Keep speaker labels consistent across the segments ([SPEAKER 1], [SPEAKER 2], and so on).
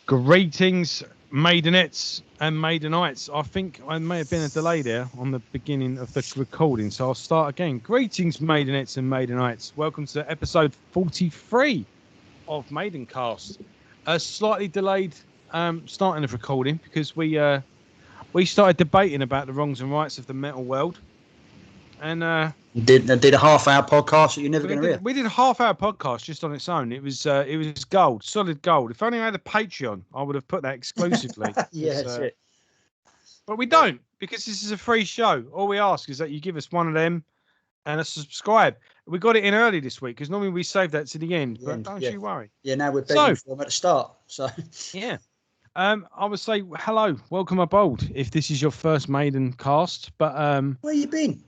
[SPEAKER 1] Greetings, Maidenettes and Maidenites. I think I may have been a delay there on the beginning of the recording, so I'll start again. Greetings, Maidenettes and Maidenites. Welcome to episode 43 of Maidencast. A slightly delayed starting of recording because we started debating about the wrongs and rights of the metal world, and
[SPEAKER 2] did a half-hour podcast that you're never going to hear.
[SPEAKER 1] We did a half-hour podcast just on its own. It was gold, solid gold. If only I had a Patreon, I would have put that exclusively.
[SPEAKER 2] Yeah, that's it.
[SPEAKER 1] But we don't, because this is a free show. All we ask is that you give us one of them and a subscribe. We got it in early this week because normally we save that to the end. But don't you worry.
[SPEAKER 2] Yeah, now we're begging for them at the start. So
[SPEAKER 1] yeah. I would say hello, welcome aboard if this is your first Maidencast. But
[SPEAKER 2] where you been?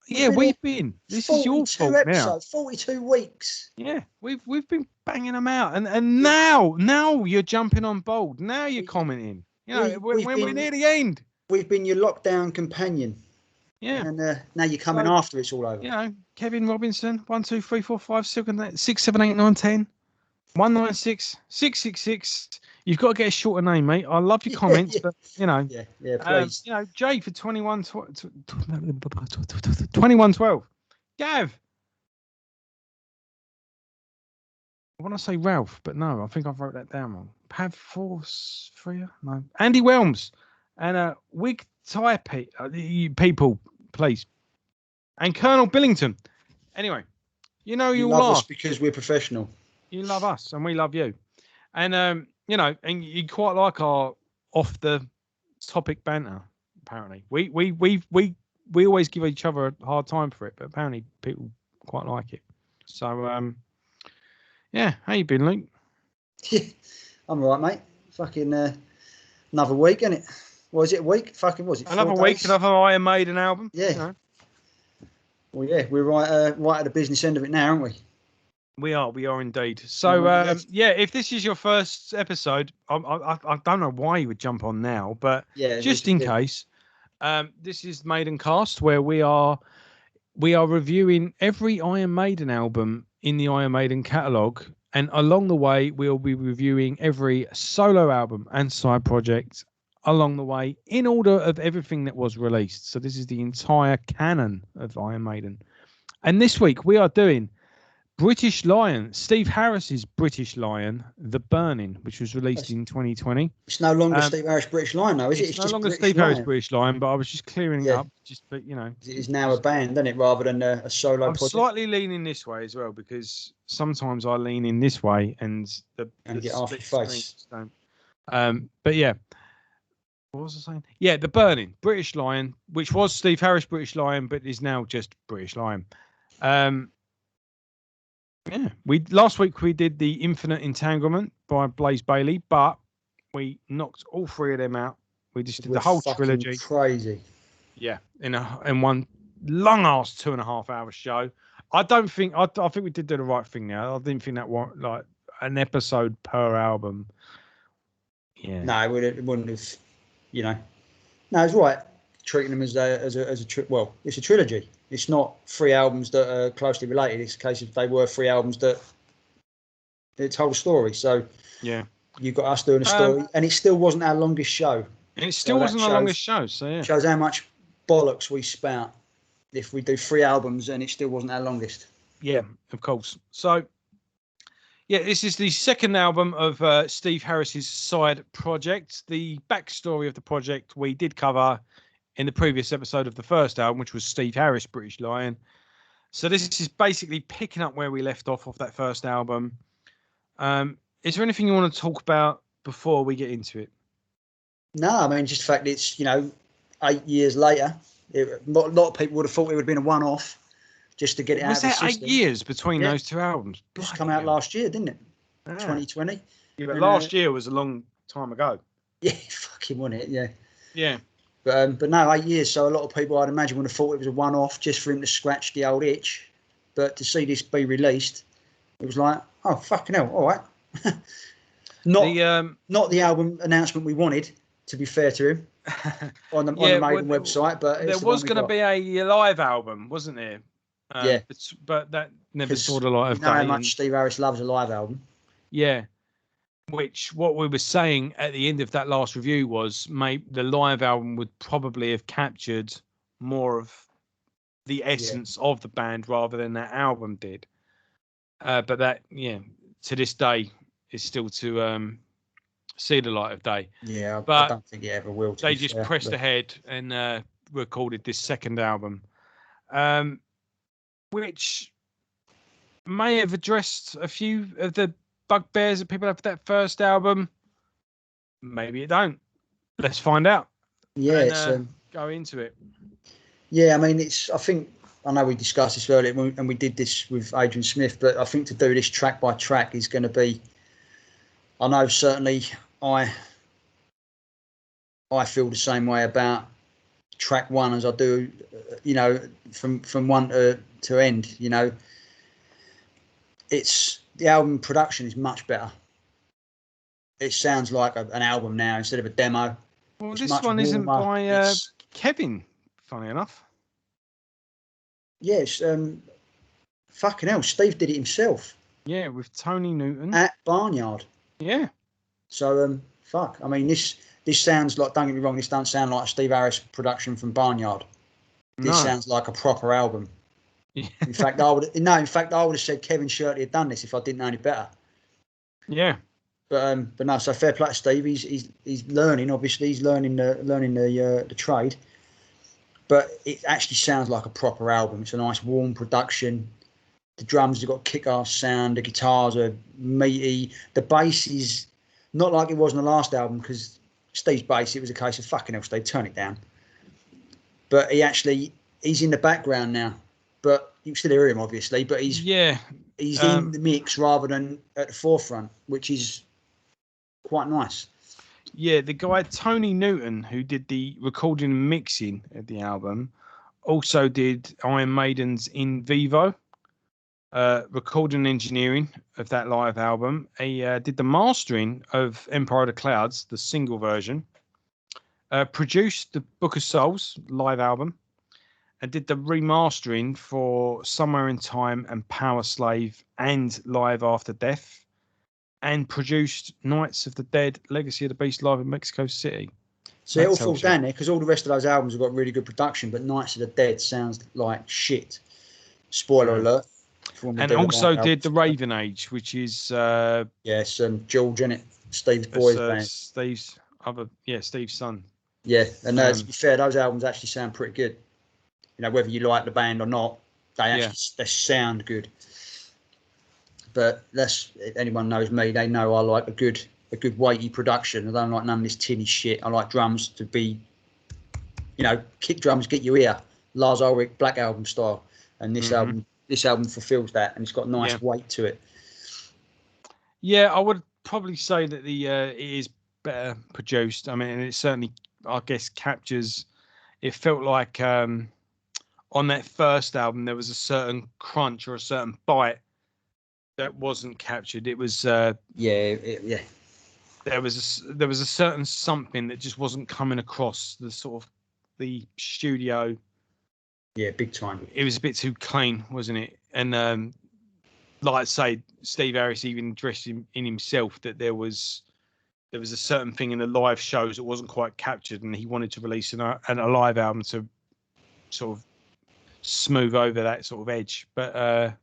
[SPEAKER 1] Yeah, we've been. This is your fault now.
[SPEAKER 2] 42 weeks.
[SPEAKER 1] Yeah, we've been banging them out, and now you're jumping on board. Now you're commenting. You know, when we're near the end,
[SPEAKER 2] we've been your lockdown companion.
[SPEAKER 1] Yeah,
[SPEAKER 2] and now you're coming after it's all over.
[SPEAKER 1] You know, Kevin Robinson, 1, 2, 3, 4, 5, 6, 7, 8, 9, 10, 196, 666. You've got to get a shorter name, mate. I love your comments, but you know,
[SPEAKER 2] please.
[SPEAKER 1] You know, Jay for 2112. Gav. I want to say Ralph, but no, I think I wrote that down wrong. Pav Force Freya? No. Andy Whelms and Wig Tie people, please. And Colonel Billington. Anyway, you know you all
[SPEAKER 2] love
[SPEAKER 1] are
[SPEAKER 2] us because we're professional.
[SPEAKER 1] You love us and we love you. And you know, and you quite like our off the topic banter. Apparently, we always give each other a hard time for it, but apparently people quite like it. So yeah, how you been, Luke?
[SPEAKER 2] I'm all right, mate. Fucking another week, isn't it? Was it a week? Fucking was it?
[SPEAKER 1] Another week, another Iron Maiden album.
[SPEAKER 2] Yeah.
[SPEAKER 1] You know?
[SPEAKER 2] Well, yeah, we're right at the business end of it now, aren't we?
[SPEAKER 1] We are indeed. So, yeah, if this is your first episode, I don't know why you would jump on now, but just in case, this is Maidencast, where we are reviewing every Iron Maiden album in the Iron Maiden catalogue, and along the way, we'll be reviewing every solo album and side project along the way in order of everything that was released. So this is the entire canon of Iron Maiden. And this week, we are doing British Lion, Steve Harris's British Lion, The Burning, which was released in 2020.
[SPEAKER 2] It's no longer Steve Harris British Lion, though, is it?
[SPEAKER 1] It's no longer Steve Harris British Lion, but I was just clearing it up. But you know,
[SPEAKER 2] it is now a band, isn't it, rather than a solo project?
[SPEAKER 1] I'm slightly leaning this way as well because sometimes I lean in this way and the
[SPEAKER 2] get off your face.
[SPEAKER 1] Don't. But yeah, what was I saying? Yeah, The Burning, British Lion, which was Steve Harris British Lion, but is now just British Lion. Yeah, last week we did the Infinite Entanglement by Blaze Bayley, but we knocked all three of them out. We just did the whole trilogy.
[SPEAKER 2] Crazy.
[SPEAKER 1] Yeah, in one long ass 2.5 hour show. I think we did do the right thing now. I didn't think that was like an episode per album. Yeah.
[SPEAKER 2] No, it wouldn't have. You know, no, it's right. Treating them as a it's a trilogy. It's not 3 albums that are closely related. It's a case of they were 3 albums that told a story. So
[SPEAKER 1] yeah,
[SPEAKER 2] you got us doing a story, and it still wasn't our longest show.
[SPEAKER 1] And it still wasn't our longest show. So yeah,
[SPEAKER 2] shows how much bollocks we spout if we do 3 albums and it still wasn't our longest.
[SPEAKER 1] Yeah, of course. So yeah, this is the second album of Steve Harris's side project. The backstory of the project we did cover in the previous episode of the first album, which was Steve Harris, British Lion. So this is basically picking up where we left off that first album. Is there anything you want to talk about before we get into it?
[SPEAKER 2] No, I mean, just the fact it's, 8 years later. A lot of people would have thought it would have been a one-off just to get it out of the system.
[SPEAKER 1] Was there 8 years between those 2 albums?
[SPEAKER 2] It's come out last year, didn't it? 2020.
[SPEAKER 1] Yeah, but last year was a long time ago.
[SPEAKER 2] Yeah, fucking wasn't it? Yeah.
[SPEAKER 1] Yeah.
[SPEAKER 2] But no, 8 years. So a lot of people, I'd imagine, would have thought it was a one-off just for him to scratch the old itch. But to see this be released, it was like, oh, fucking hell, all right. Not the album announcement we wanted, to be fair to him, on the Maiden website. But
[SPEAKER 1] there was going to be a live album, wasn't there?
[SPEAKER 2] Yeah.
[SPEAKER 1] But that never saw the light of day.
[SPEAKER 2] You know how much Steve Harris loves a live album.
[SPEAKER 1] Yeah. which what we were saying at the end of that last review was the live album would probably have captured more of the essence of the band rather than that album did. But that, to this day is still to see the light of day.
[SPEAKER 2] Yeah,
[SPEAKER 1] but
[SPEAKER 2] I don't think it ever will.
[SPEAKER 1] They just pressed ahead and recorded this second album, which may have addressed a few of the bugbears that people have with that first album. Maybe it don't. Let's find out.
[SPEAKER 2] Yeah,
[SPEAKER 1] and go into it.
[SPEAKER 2] Yeah, I mean, I know we discussed this earlier, and we did this with Adrian Smith, but I think to do this track by track is going to be. I know certainly I feel the same way about track one as I do, from one to end. It's the album production is much better. It sounds like an album now instead of a demo.
[SPEAKER 1] Well, this one isn't by Kevin, funny enough.
[SPEAKER 2] Yes, fucking hell, Steve did it himself.
[SPEAKER 1] Yeah, with Tony Newton
[SPEAKER 2] at Barnyard.
[SPEAKER 1] Yeah.
[SPEAKER 2] So fuck. I mean, this sounds like. Don't get me wrong. This doesn't sound like a Steve Harris production from Barnyard. This sounds like a proper album. Yeah. In fact, I would have said Kevin Shirley had done this if I didn't know any better.
[SPEAKER 1] Yeah.
[SPEAKER 2] But no. So fair play to Steve. He's learning. Obviously, he's learning the trade. But it actually sounds like a proper album. It's a nice warm production. The drums have got kick-ass sound. The guitars are meaty. The bass is not like it was in the last album because Steve's bass, it was a case of fucking hell, Steve, turn it down. But he's in the background now. But you can still hear him, obviously. But he's in the mix rather than at the forefront, which is quite nice.
[SPEAKER 1] Yeah, the guy Tony Newton, who did the recording and mixing of the album, also did Iron Maiden's In Vivo, recording and engineering of that live album. He did the mastering of Empire of the Clouds, the single version, produced the Book of Souls live album, and did the remastering for Somewhere in Time and Power Slave and Live After Death. And produced Knights of the Dead, Legacy of the Beast live in Mexico City.
[SPEAKER 2] So it all falls down there because all the rest of those albums have got really good production, but Knights of the Dead sounds like shit. Spoiler alert.
[SPEAKER 1] And also did the Raven Age, which is
[SPEAKER 2] George in it, Steve's boys band.
[SPEAKER 1] Steve's son.
[SPEAKER 2] Yeah, and to be fair, those albums actually sound pretty good. Whether you like the band or not, they sound good. But if anyone knows me, they know I like a good weighty production. I don't like none of this tinny shit. I like drums to be, kick drums get you here, Lars Ulrich Black Album style. And this album fulfills that, and it's got nice weight to it. Yeah,
[SPEAKER 1] I would probably say that it is better produced. I mean, and it certainly, I guess, captures. It felt like on that first album there was a certain crunch or a certain bite that wasn't captured. It was There was a certain something that just wasn't coming across the sort of the studio.
[SPEAKER 2] Yeah, big time.
[SPEAKER 1] It was a bit too clean, wasn't it? And like I say, Steve Harris even addressed in himself that there was a certain thing in the live shows that wasn't quite captured, and he wanted to release a live album to sort of smooth over that sort of edge. But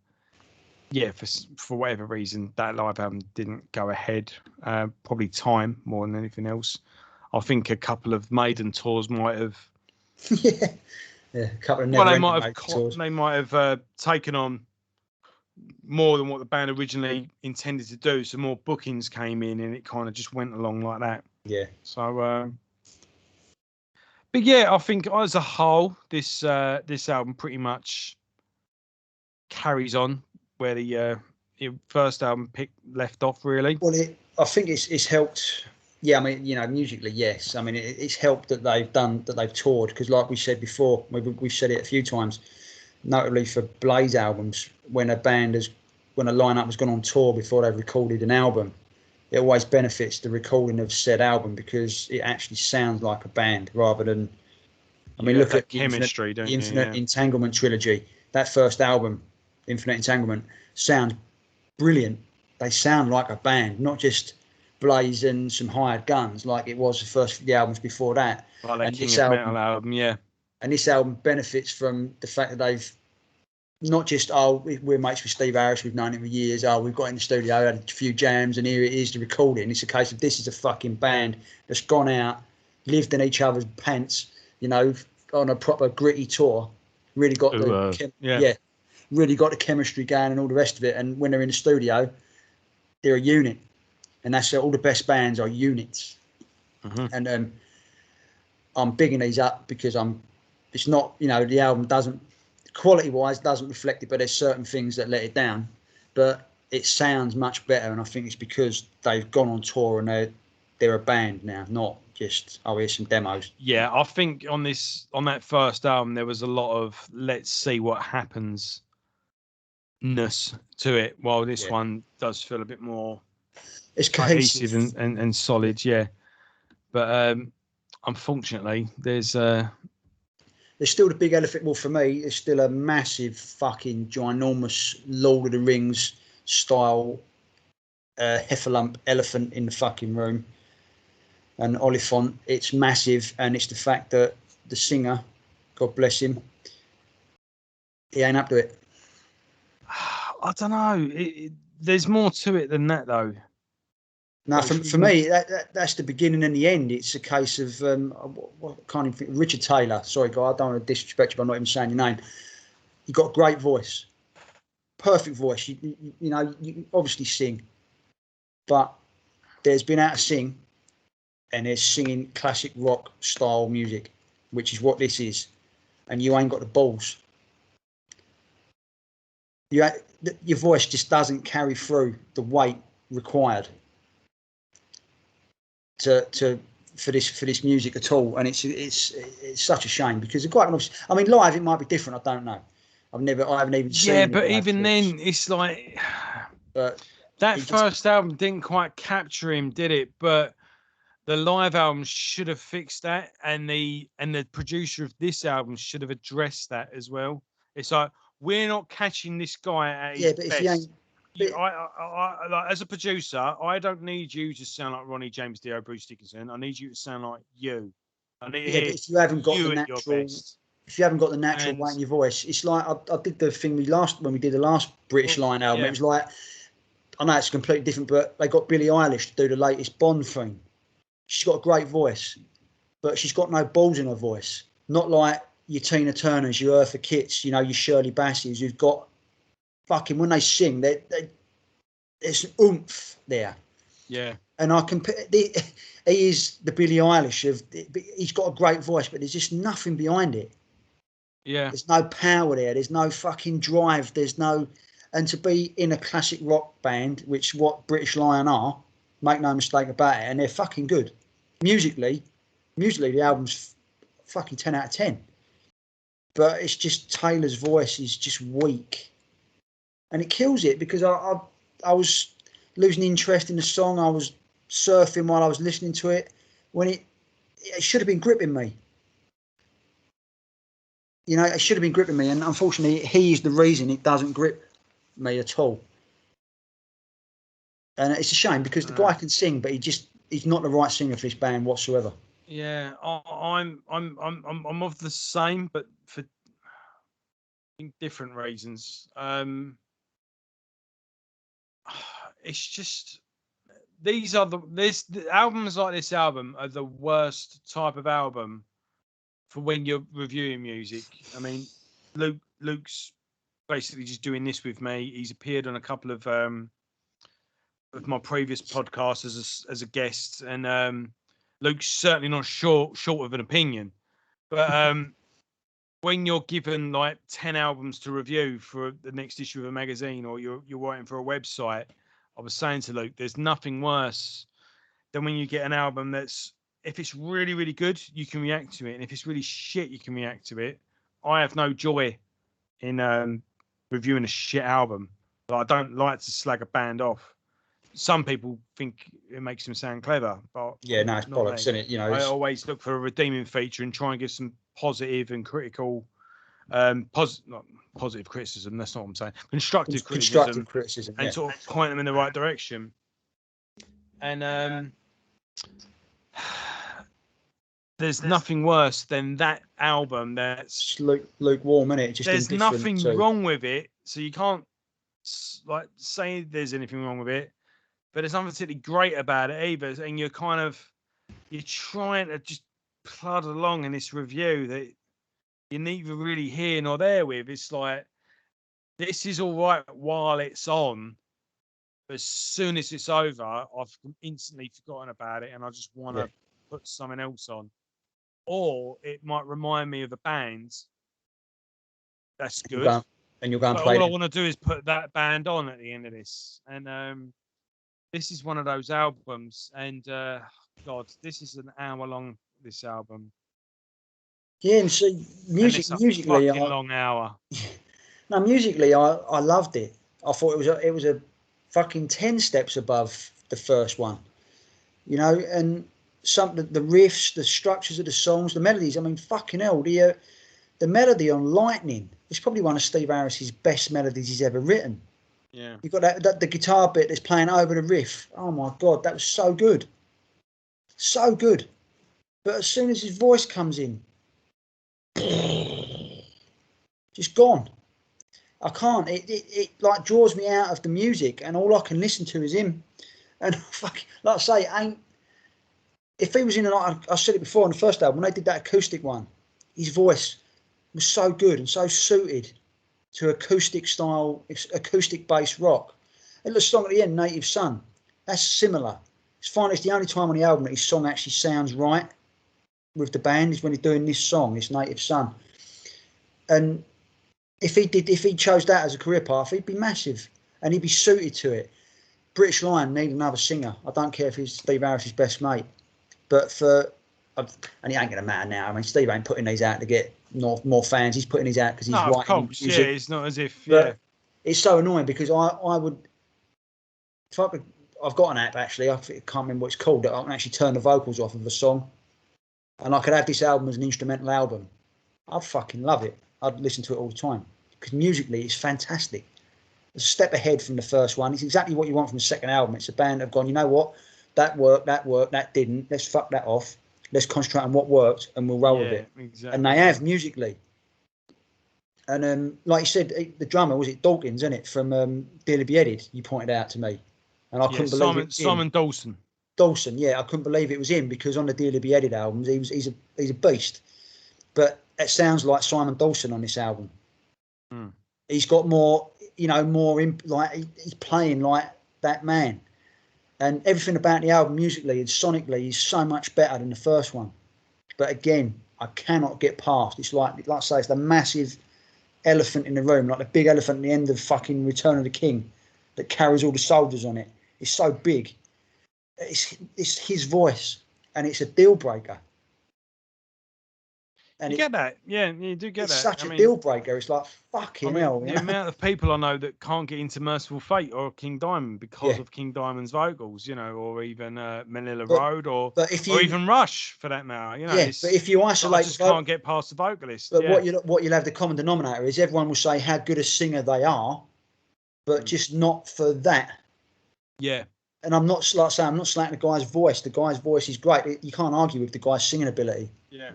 [SPEAKER 1] for whatever reason, that live album didn't go ahead. Probably time more than anything else. I think a couple of Maiden tours might have.
[SPEAKER 2] A couple of
[SPEAKER 1] they might have taken on more than what the band originally intended to do. So more bookings came in, and it kind of just went along like that.
[SPEAKER 2] Yeah.
[SPEAKER 1] So, but yeah, I think as a whole, this album pretty much carries on where the first album left off, really.
[SPEAKER 2] Well, I think it's helped. Yeah, I mean, musically, yes. I mean, it's helped that they've toured because, like we said before, we've said it a few times, notably for Blaze albums, when a lineup has gone on tour before they've recorded an album, it always benefits the recording of said album because it actually sounds like a band rather than. I mean, look at
[SPEAKER 1] chemistry,
[SPEAKER 2] the Infinite Entanglement trilogy. That first album, Infinite Entanglement, sounds brilliant. They sound like a band, not just blazing, some hired guns like it was the albums before that.
[SPEAKER 1] Like that King of Metal album, yeah.
[SPEAKER 2] And this album benefits from the fact that they've not just, we're mates with Steve Harris, we've known him for years, we've got in the studio, had a few jams, and here it is, the recording. It's a case of this is a fucking band that's gone out, lived in each other's pants, you know, on a proper gritty tour, really got really got the chemistry going and all the rest of it. And when they're in the studio, they're a unit. And that's all the best bands are units.
[SPEAKER 1] Mm-hmm.
[SPEAKER 2] And I'm bigging these up because it's not, you know, the album doesn't, quality-wise, doesn't reflect it, but there's certain things that let it down. But it sounds much better, and I think it's because they've gone on tour and they're a band now, not just, here's some demos.
[SPEAKER 1] Yeah, I think on that first album, there was a lot of let's see what happens ness to it, while this one does feel a bit more
[SPEAKER 2] it's cohesive
[SPEAKER 1] and solid, yeah. But unfortunately, there's
[SPEAKER 2] still the big elephant. Well, for me, it's still a massive fucking ginormous Lord of the Rings style heffalump elephant in the fucking room. An Oliphant. It's massive, and it's the fact that the singer, God bless him, he ain't up to it.
[SPEAKER 1] I don't know. There's more to it than that, though.
[SPEAKER 2] No, for me, that's the beginning and the end. It's a case of what can't even think. Richard Taylor. Sorry, guy, I don't want to disrespect you by not even saying your name. You got a great voice, perfect voice. You know, you obviously sing, but there's been out of sing, and there's singing classic rock style music, which is what this is, and you ain't got the balls. Your voice just doesn't carry through the weight required for this music at all, and it's such a shame because quite honestly, I mean, live it might be different. I don't know. I haven't even seen.
[SPEAKER 1] Yeah, but even then, it's like that first album didn't quite capture him, did it? But the live album should have fixed that, and the producer of this album should have addressed that as well. It's like we're not catching this guy at his best. If he ain't. I like, as a producer, I don't need you to sound like Ronnie James Dio, Bruce Dickinson. I need you to sound like you. I need
[SPEAKER 2] but if you haven't got the natural, weight in your voice, it's like I did the thing when we did the last British Lion album. It was like, I know it's completely different, but they got Billie Eilish to do the latest Bond thing. She's got a great voice, but she's got no balls in her voice. Not like your Tina Turners, your Eartha Kitts, you know, your Shirley Bassey's, who've got fucking, when they sing, there's oomph there.
[SPEAKER 1] Yeah.
[SPEAKER 2] And I compare, he is the Billie Eilish of, he's got a great voice, but there's just nothing behind it.
[SPEAKER 1] Yeah.
[SPEAKER 2] There's no power there. There's no fucking drive. There's no, and to be in a classic rock band, which what British Lion are, make no mistake about it, and they're fucking good. Musically, the album's fucking 10 out of 10. But it's just Taylor's voice is just weak. And it kills it because I was losing interest in the song. I was surfing while I was listening to it when it should have been gripping me. You know, it should have been gripping me. And unfortunately, he is the reason it doesn't grip me at all. And it's a shame because the guy can sing, but he's not the right singer for this band whatsoever.
[SPEAKER 1] Yeah, I'm of the same, but for different reasons. It's just the albums like this album are the worst type of album for when you're reviewing music. I mean, Luke's basically just doing this with me. He's appeared on a couple of my previous podcasts as a guest, and Luke's certainly not short of an opinion. But when you're given like 10 albums to review for the next issue of a magazine, or you're writing for a website, I was saying to Luke, there's nothing worse than when you get an album that's, if it's really, really good, you can react to it. And if it's really shit, you can react to it. I have no joy in reviewing a shit album. But I don't like to slag a band off. Some people think it makes them sound clever, but
[SPEAKER 2] yeah, no, it's bollocks, isn't it? You know,
[SPEAKER 1] I always look for a redeeming feature and try and give some positive and critical, not positive criticism. That's not what I'm saying. Constructive criticism,
[SPEAKER 2] and
[SPEAKER 1] sort of point them in the right direction. And there's nothing worse than that album. That's
[SPEAKER 2] lukewarm, isn't it? Just
[SPEAKER 1] there's nothing wrong with it, so you can't like say there's anything wrong with it. But there's nothing particularly great about it either, and you're trying to just plod along in this review that you're neither really here nor there with. It's like, this is all right while it's on, but as soon as it's over, I've instantly forgotten about it and I just want to put something else on. Or it might remind me of a band that's good.
[SPEAKER 2] And you'll go and
[SPEAKER 1] play. All I want to do is put that band on at the end of this. And this is one of those albums. And God, this is an hour long, this album.
[SPEAKER 2] Yeah, and see, musically,
[SPEAKER 1] a long hour.
[SPEAKER 2] No, musically, I loved it. I thought it was a fucking 10 steps above the first one, you know. And the riffs, the structures of the songs, the melodies. I mean, fucking hell, the melody on Lightning is probably one of Steve Harris's best melodies he's ever written.
[SPEAKER 1] Yeah,
[SPEAKER 2] you've got that the guitar bit that's playing over the riff. Oh my God, that was so good, so good. But as soon as his voice comes in, just gone. I can't. It like draws me out of the music, and all I can listen to is him. And fuck, like I say, if he was in I said it before on the first album when they did that acoustic one, his voice was so good and so suited to acoustic based rock. And the song at the end, Native Son, that's similar. It's fine. It's the only time on the album that his song actually sounds right with the band is when he's doing this song, this Native Son. And if he chose that as a career path, he'd be massive and he'd be suited to it. British Lion need another singer. I don't care if he's Steve Harris's best mate, but and it ain't gonna matter now. I mean, Steve ain't putting these out to get more fans. He's putting these out because he's writing music.
[SPEAKER 1] Yeah, it's not as if. But
[SPEAKER 2] it's so annoying because I would. I've got an app actually. I can't remember what it's called. That I can actually turn the vocals off of a song, and I could have this album as an instrumental album. I'd fucking love it. I'd listen to it all the time because musically it's fantastic. It's a step ahead from the first one. It's exactly what you want from the second album. It's a band that have gone, you know what, that worked, that didn't. Let's fuck that off. Let's concentrate on what worked and we'll roll with it.
[SPEAKER 1] Exactly.
[SPEAKER 2] And they have musically. And like you said, the drummer, was it Dawkins, isn't it, from Dearly Beheaded, you pointed out to me. And I couldn't believe it.
[SPEAKER 1] Simon Dawson.
[SPEAKER 2] Dawson, yeah, I couldn't believe it was him because on the Dearly Beheaded albums, he's a beast. But it sounds like Simon Dawson on this album. He's got more, like he's playing like that man. And everything about the album musically and sonically is so much better than the first one. But again, I cannot get past. It's like I say, it's the massive elephant in the room, like the big elephant at the end of fucking Return of the King that carries all the soldiers on it. It's so big. It's his voice, and it's a deal breaker.
[SPEAKER 1] And you get that, yeah, you do get that.
[SPEAKER 2] It's such a deal breaker. It's like fucking hell.
[SPEAKER 1] The amount of people I know that can't get into Merciful Fate or King Diamond because of King Diamond's vocals, or even Manila Road or even Rush for that matter.
[SPEAKER 2] But if you isolate,
[SPEAKER 1] I just can't get past the vocalist.
[SPEAKER 2] But what you'll have the common denominator is everyone will say how good a singer they are, but just not for that.
[SPEAKER 1] Yeah.
[SPEAKER 2] And I'm not I'm not slating the guy's voice. The guy's voice is great. You can't argue with the guy's singing ability.
[SPEAKER 1] Yeah.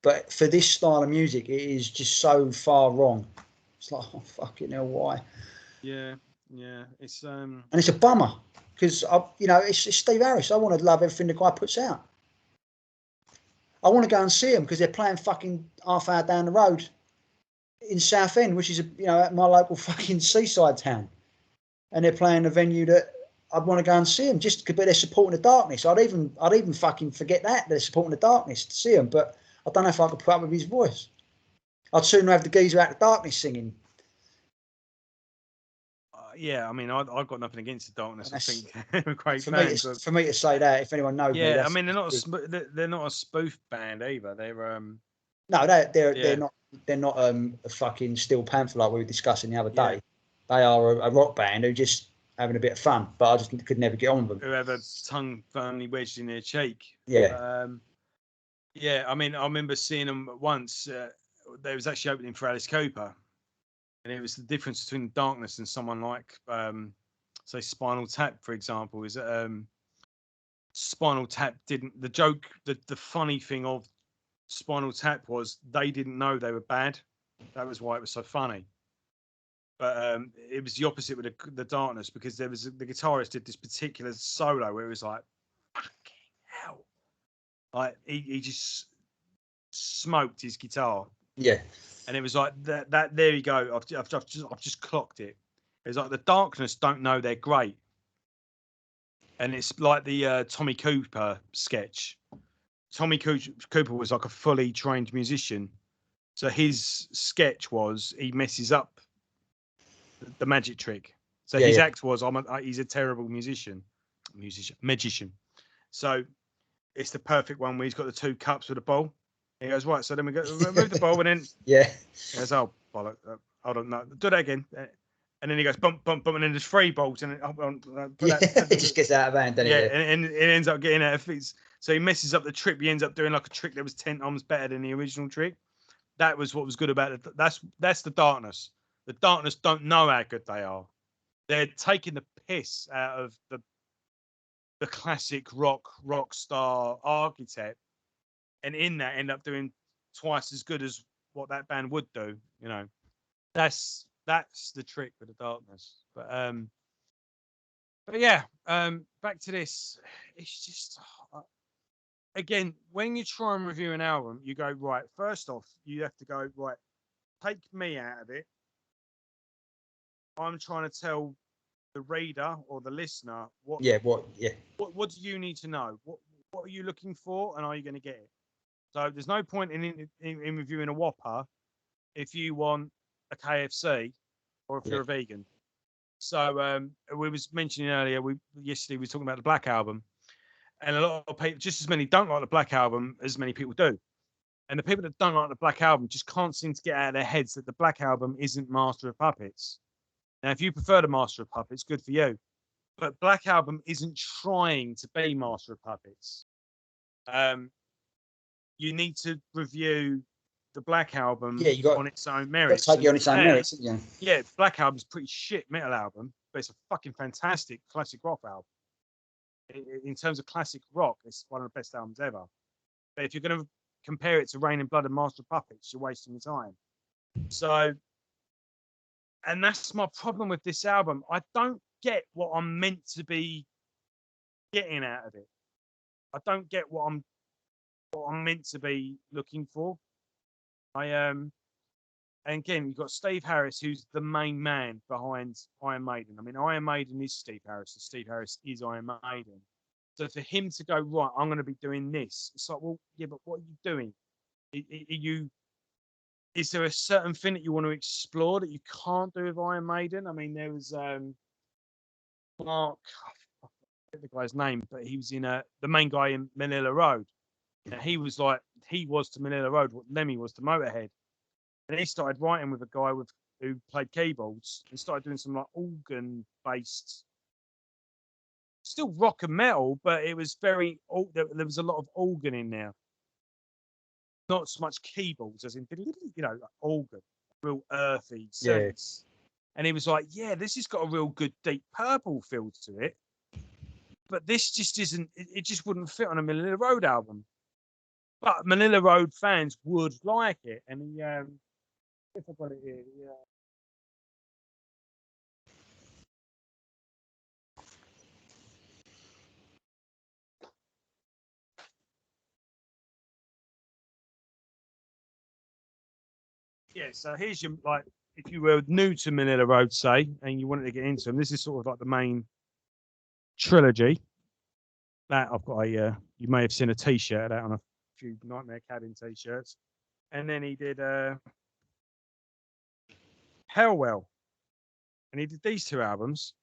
[SPEAKER 2] But for this style of music, it is just so far wrong. It's like, oh, fucking hell, why?
[SPEAKER 1] Yeah. It's
[SPEAKER 2] and it's a bummer because it's Steve Harris. I want to love everything the guy puts out. I want to go and see him because they're playing fucking half hour down the road in Southend, which is at my local fucking seaside town, and they're playing a venue that I'd want to go and see them but they're supporting the darkness. I'd even fucking forget that they're supporting the darkness to see them, but I don't know if I could put up with his voice. I'd sooner have the geezer out of the darkness singing.
[SPEAKER 1] Yeah, I mean, I've got nothing against the darkness. I think they're great
[SPEAKER 2] for
[SPEAKER 1] fans.
[SPEAKER 2] For me to say that, if anyone knows me,
[SPEAKER 1] I mean, they're not a spoof band either. They're
[SPEAKER 2] no, they're not a fucking Steel Panther like we were discussing the other day. They are a rock band who just having a bit of fun, but I just could never get on with them.
[SPEAKER 1] Who have a tongue firmly wedged in their cheek.
[SPEAKER 2] Yeah.
[SPEAKER 1] I mean, I remember seeing them once. They was actually opening for Alice Cooper, and it was the difference between darkness and someone like, say, Spinal Tap, for example. Is Spinal Tap didn't. The funny thing of Spinal Tap was they didn't know they were bad. That was why it was so funny. But it was the opposite with the Darkness, because the guitarist did this particular solo where it was like, fucking hell. Like he just smoked his guitar.
[SPEAKER 2] Yeah.
[SPEAKER 1] And it was like that there you go. I've just clocked it. It's like the Darkness don't know they're great. And it's like the Tommy Cooper sketch. Tommy Cooper was like a fully trained musician. So his sketch was he messes up the magic trick. So his act was he's a terrible magician. So it's the perfect one where he's got the two cups with a ball. He goes, right, so then we go remove the ball, and then he goes, oh bollock, hold on, no, do that again. And then he goes bump, bump, bump, and then there's 3 balls, and
[SPEAKER 2] it just gets out of hand, doesn't it?
[SPEAKER 1] And it ends up getting out of his. So he messes up the trick. He ends up doing like a trick that was 10 times better than the original trick. That was what was good about it. That's the Darkness. The Darkness don't know how good they are. They're taking the piss out of the classic rock star archetype, and in that end up doing twice as good as what that band would do. You know, that's the trick with the Darkness. But yeah, back to this. It's just again, when you try and review an album, you go right. First off, you have to go right. Take me out of it. I'm trying to tell the reader or the listener what do you need to know? What are you looking for, and are you going to get it? So there's no point in reviewing a Whopper if you want a KFC or if you're a vegan. So we was mentioning earlier, yesterday we were talking about the Black Album, and a lot of people, just as many don't like the Black Album as many people do. And the people that don't like the Black Album just can't seem to get out of their heads that the Black Album isn't Master of Puppets. Now, if you prefer the Master of Puppets, good for you. But Black Album isn't trying to be Master of Puppets. You need to review the Black Album on its own merits.
[SPEAKER 2] Take it on its own merits,
[SPEAKER 1] yeah. Black Album's pretty shit metal album, but it's a fucking fantastic classic rock album. In terms of classic rock, it's one of the best albums ever. But if you're going to compare it to Rain and Blood and Master of Puppets, you're wasting your time. So, and that's my problem with this album. I don't get what I'm meant to be getting out of it. I don't get what I'm meant to be looking for. And again, you've got Steve Harris, who's the main man behind Iron Maiden. I mean, Iron Maiden is Steve Harris, and Steve Harris is Iron Maiden. So for him to go, right, I'm going to be doing this, it's like, well, yeah, but what are you doing? Is there a certain thing that you want to explore that you can't do with Iron Maiden? I mean, there was Mark, I forget the guy's name, but he was in the main guy in Manila Road. And he was to Manila Road what Lemmy was to Motorhead. And he started writing with a guy who played keyboards and started doing some like organ-based, still rock and metal, but it was there was a lot of organ in there. Not so much keyboards as in, like organ, real earthy sense. And he was like, yeah, this has got a real good Deep Purple feel to it. But this just isn't, it just wouldn't fit on a Manila Road album. But Manila Road fans would like it. And he, if I got it here, so here's your, like, if you were new to Manila Road, say, and you wanted to get into them, this is sort of like the main trilogy. That I've got you may have seen a T-shirt of that on a few Nightmare Cabin T-shirts. And then he did Hellwell. And he did these 2 albums.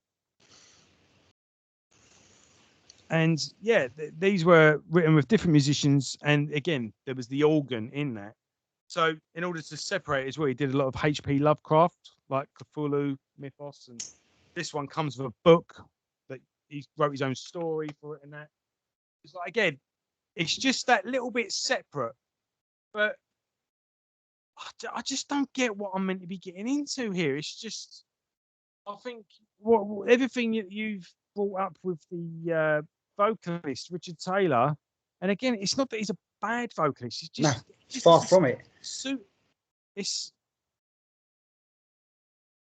[SPEAKER 1] And yeah, these were written with different musicians. And again, there was the organ in that. So in order to separate it as well, he did a lot of H.P. Lovecraft, like Cthulhu Mythos. And this one comes with a book that he wrote his own story for it and that. It's like, again, it's just that little bit separate. But I just don't get what I'm meant to be getting into here. It's just, I think everything that you've brought up with the vocalist, Richard Taylor. And again, it's not that he's a bad vocalist. It's just,
[SPEAKER 2] far from it.
[SPEAKER 1] It's.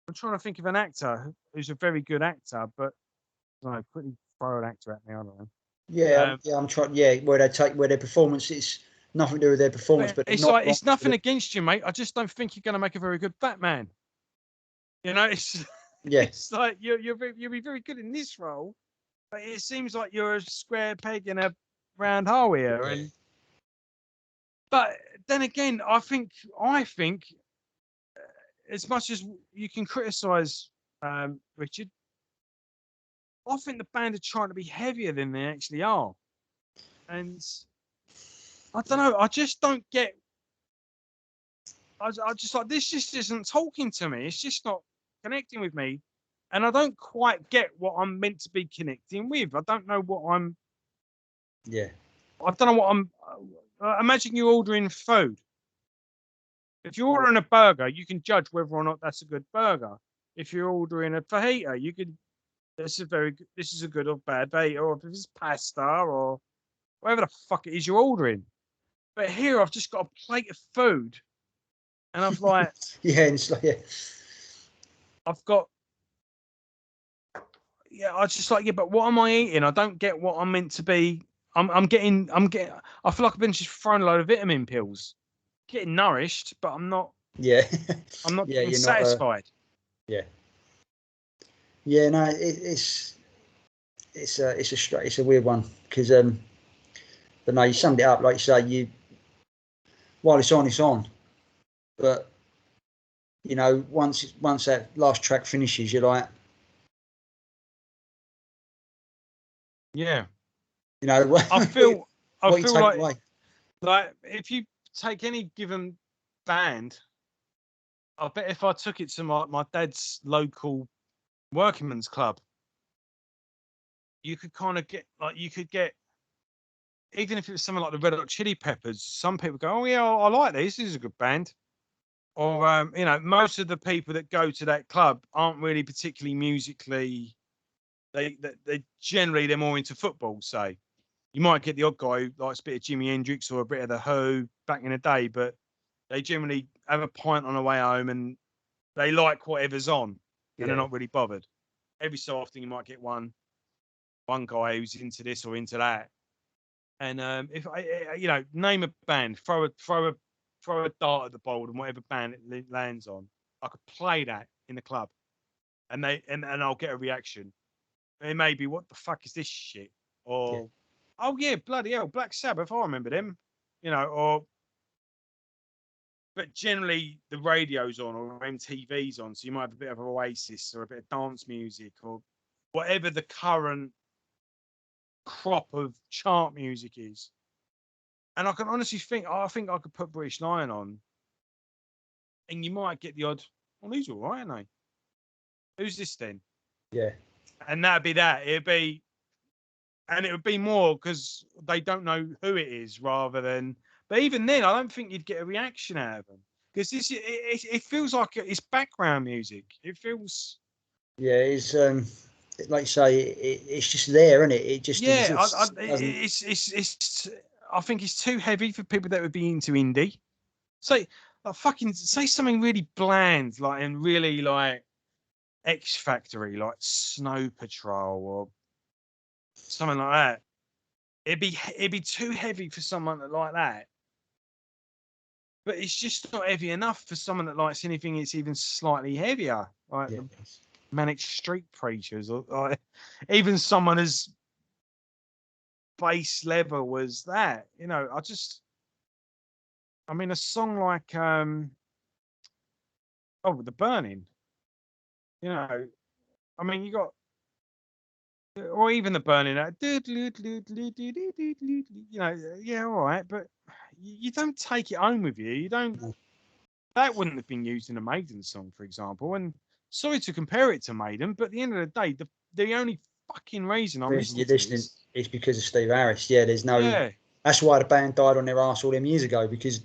[SPEAKER 1] I'm trying to think of an actor who's a very good actor, but I don't know, quickly throw an actor at me. I don't know.
[SPEAKER 2] Yeah, I'm trying. Yeah, where their performance is nothing to do with their performance, but
[SPEAKER 1] it's nothing against you, mate. I just don't think you're going to make a very good Batman. You know, it's like you'll be very good in this role, but it seems like you're a square peg in a round hole here. And but then again, I think as much as you can criticise Richard, I think the band are trying to be heavier than they actually are, and I don't know. I just don't get. I just like this. Just isn't talking to me. It's just not connecting with me, and I don't quite get what I'm meant to be connecting with. I don't know what I'm.
[SPEAKER 2] Yeah.
[SPEAKER 1] I don't know what I'm. Imagine you're ordering food. If you're ordering a burger, you can judge whether or not that's a good burger. If you're ordering a fajita, you can. This is a good or bad fajita, or if it's pasta or whatever the fuck it is you're ordering. But here, I've just got a plate of food. And I've like, I've got, I just like, but what am I eating? I don't get what I'm meant to be. I'm getting, I feel like I've been just thrown a load of vitamin pills, getting nourished, but I'm not.
[SPEAKER 2] Yeah.
[SPEAKER 1] I'm not getting satisfied.
[SPEAKER 2] No, it's a weird one because, but no, you summed it up like you say. While it's on. But you know, once that last track finishes, you're like,
[SPEAKER 1] yeah,
[SPEAKER 2] you know,
[SPEAKER 1] I feel like if you take any given band, I bet if I took it to my dad's local workingmen's club, you could kind of get even if it was something like the Red Hot Chili Peppers, some people go, oh yeah, I like this. This is a good band. Or you know, most of the people that go to that club aren't really particularly musically. They generally they're more into football. Say, you might get the odd guy who likes a bit of Jimi Hendrix or a bit of the Who back in the day, but they generally have a pint on the way home and they like whatever's on, and they're not really bothered. Every so often, you might get one guy who's into this or into that. And if I, name a band, throw a dart at the board, and whatever band it lands on, I could play that in the club, and I'll get a reaction. It may be, what the fuck is this shit? Or, oh yeah, bloody hell, Black Sabbath, I remember them. But generally the radio's on or MTV's on, so you might have a bit of Oasis or a bit of dance music or whatever the current crop of chart music is. And I can honestly think, I think I could put British Lion on, and you might get the odd, well, these are all right, aren't they? Who's this then?
[SPEAKER 2] Yeah.
[SPEAKER 1] And that'd be that. It would be more because they don't know who it is rather than, but even then, I don't think you'd get a reaction out of them because it feels like it's background music. It feels.
[SPEAKER 2] Yeah, it's like you say, it's just there, isn't it? It just
[SPEAKER 1] it's. I think it's too heavy for people that would be into indie. Say something really bland, like and really like X Factory, like Snow Patrol or something like that. It'd be too heavy for someone that like that. But it's just not heavy enough for someone that likes anything that's even slightly heavier, like the Manic Street Preachers, or even someone as base level was that. I mean, a song like The Burning. I mean, you got, or even The Burning. Yeah, all right, but you don't take it home with you. You don't. That wouldn't have been used in a Maiden song, for example. And sorry to compare it to Maiden, but at the end of the day, the only fucking reason I'm listening to this
[SPEAKER 2] is because of Steve Harris. Yeah, there's no. Yeah. That's why the band died on their arse all them years ago, because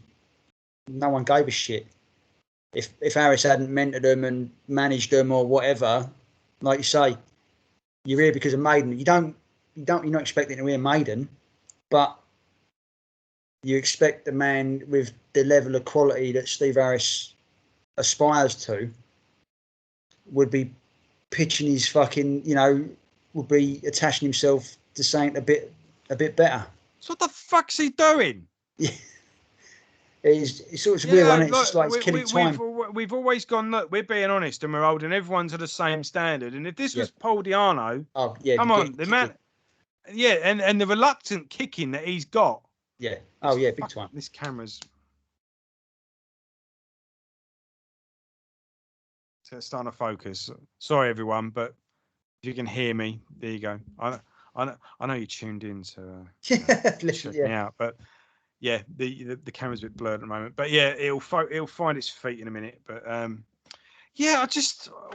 [SPEAKER 2] no one gave a shit. If Harris hadn't mentored them and managed them or whatever, like you say, you're here because of Maiden. You don't you're not expecting to hear Maiden, but you expect the man with the level of quality that Steve Harris aspires to would be pitching his fucking, would be attaching himself to something a bit better.
[SPEAKER 1] So what the fuck's he doing?
[SPEAKER 2] Yeah. It's sort of weird, isn't it? It's just like it's killing time.
[SPEAKER 1] We've always gone, look, we're being honest and we're holding everyone to the same standard. And if this was Paul Di'Anno, come on, the man, and the reluctant kicking that he's got.
[SPEAKER 2] Yeah. Oh, yeah, big time.
[SPEAKER 1] This camera's starting to focus. Sorry, everyone, but if you can hear me, there you go. I know you tuned in to check me out, but yeah, the camera's a bit blurred at the moment. But yeah, it'll find its feet in a minute. But yeah,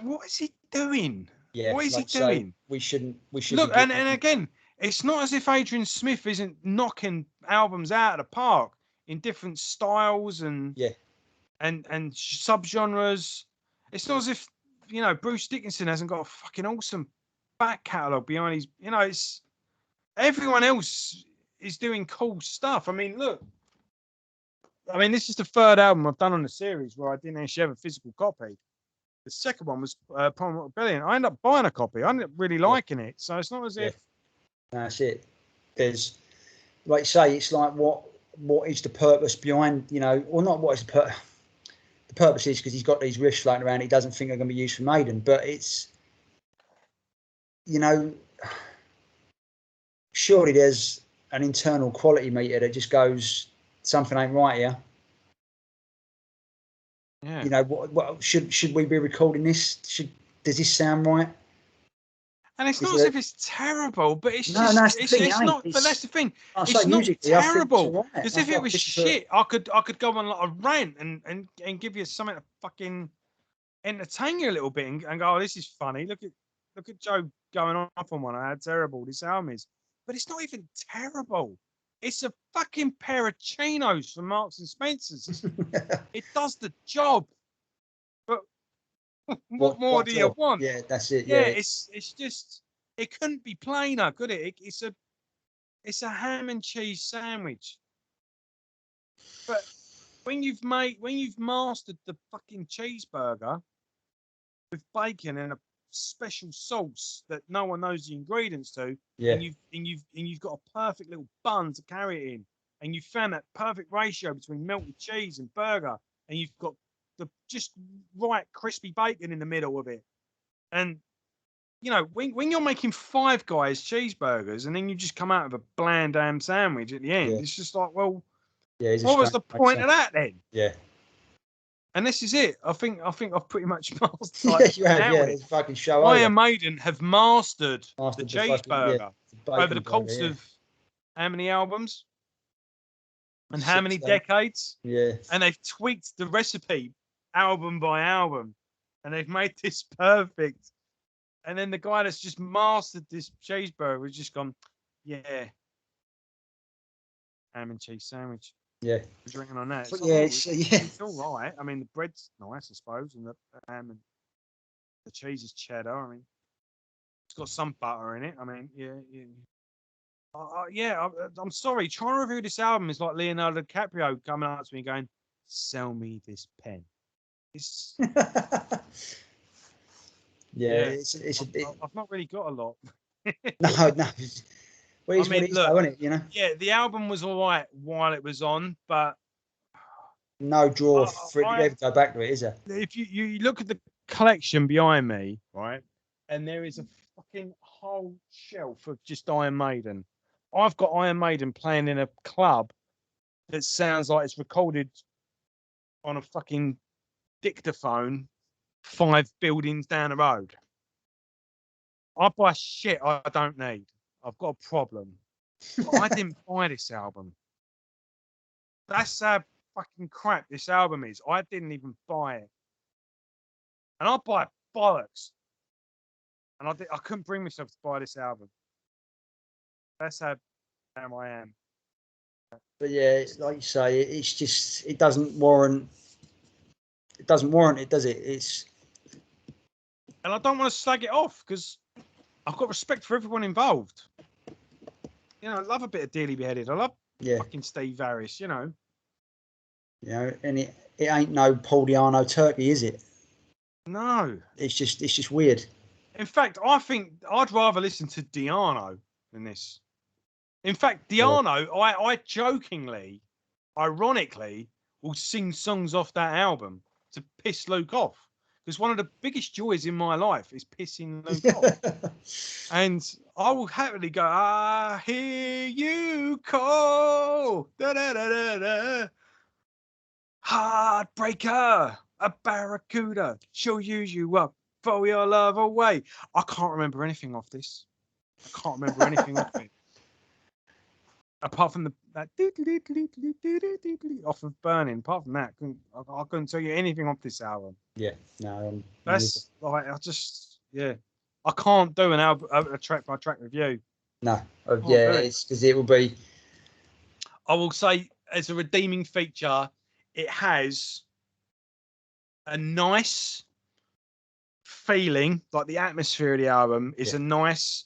[SPEAKER 1] what is he doing?
[SPEAKER 2] Yeah,
[SPEAKER 1] what is he doing?
[SPEAKER 2] We shouldn't
[SPEAKER 1] look. And again, it's not as if Adrian Smith isn't knocking albums out of the park in different styles and subgenres. It's not as if Bruce Dickinson hasn't got a fucking awesome back catalogue behind his. It's everyone else is doing cool stuff. I mean, look. This is the third album I've done on the series where I didn't actually have a physical copy. The second one was Primal Rebellion. I ended up buying a copy. I ended up really liking it. So it's not as if.
[SPEAKER 2] That's it. There's, like you say, it's like what is the purpose behind, or not what is the purpose. The purpose is because he's got these riffs floating around. He doesn't think they're going to be used for Maiden, but it's, surely there's an internal quality meter that just goes, something ain't right here.
[SPEAKER 1] Yeah.
[SPEAKER 2] What should we be recording this? Does this sound right?
[SPEAKER 1] And it's not as if it's terrible, but it's just it's not. But that's the thing. It's not terrible. As if it was shit, I could go on like a rant and give you something to fucking entertain you a little bit and go, oh, this is funny. Look at Joe going off on one. How terrible this album is. But it's not even terrible. It's a fucking pair of chinos from Marks and Spencer's. It does the job. But what more do you want?
[SPEAKER 2] Yeah, that's it.
[SPEAKER 1] Yeah, it's just it couldn't be plainer, could it? It's a ham and cheese sandwich. But when you've mastered the fucking cheeseburger with bacon and a special sauce that no one knows the ingredients to, and you've got a perfect little bun to carry it in, and you found that perfect ratio between melted cheese and burger, and you've got the just right crispy bacon in the middle of it, and when you're making Five Guys cheeseburgers and then you just come out with a bland ham sandwich at the end, it's just like, well, what was the point of that then?
[SPEAKER 2] Yeah.
[SPEAKER 1] And this is it. I think I've pretty much mastered.
[SPEAKER 2] It's fucking show.
[SPEAKER 1] Iron Maiden have mastered the cheeseburger over the course of how many albums and how many decades?
[SPEAKER 2] Yeah.
[SPEAKER 1] And they've tweaked the recipe album by album, and they've made this perfect. And then the guy that's just mastered this cheeseburger has just gone, ham and cheese sandwich.
[SPEAKER 2] Yeah,
[SPEAKER 1] drinking on that.
[SPEAKER 2] It's
[SPEAKER 1] all right. I mean, the bread's nice, I suppose, and the ham and the cheese is cheddar. I mean, it's got some butter in it. I mean, I'm sorry. Trying to review this album is like Leonardo DiCaprio coming up to me going, "Sell me this pen." It's I've not really got a lot.
[SPEAKER 2] No. Well,
[SPEAKER 1] Yeah, the album was all right while it was on, but
[SPEAKER 2] no draw for it to ever go back to it, is there?
[SPEAKER 1] If you look at the collection behind me, right, and there is a fucking whole shelf of just Iron Maiden. I've got Iron Maiden playing in a club that sounds like it's recorded on a fucking dictaphone 5 buildings down the road. I buy shit I don't need. I've got a problem. But I didn't buy this album. That's how fucking crap this album is. I didn't even buy it. And I buy bollocks. And I couldn't bring myself to buy this album. That's how damn I am.
[SPEAKER 2] But yeah, like you say, it's just, it doesn't warrant it, does it? It's.
[SPEAKER 1] And I don't want to slag it off because I've got respect for everyone involved. I love a bit of Dearly Beheaded. I love fucking Steve Harris,
[SPEAKER 2] and it ain't no Paul Di'Arno turkey, is it?
[SPEAKER 1] No.
[SPEAKER 2] It's just weird.
[SPEAKER 1] In fact, I think I'd rather listen to Di'Arno than this. In fact, Di'Arno, I jokingly, ironically, will sing songs off that album to piss Luke off. Because one of the biggest joys in my life is pissing Luke off. And I will happily go, I hear you call. Da, da, da, da, da. Heartbreaker, a barracuda. She'll use you up, throw your love away. I can't remember anything off this. I can't remember anything off it. Apart from that off of Burning. Apart from that, I couldn't tell you anything off this album.
[SPEAKER 2] Yeah, no.
[SPEAKER 1] That's like I can't do an album a track by track review.
[SPEAKER 2] No, it's because it will be.
[SPEAKER 1] I will say, as a redeeming feature, it has a nice feeling, like the atmosphere of the album is a nice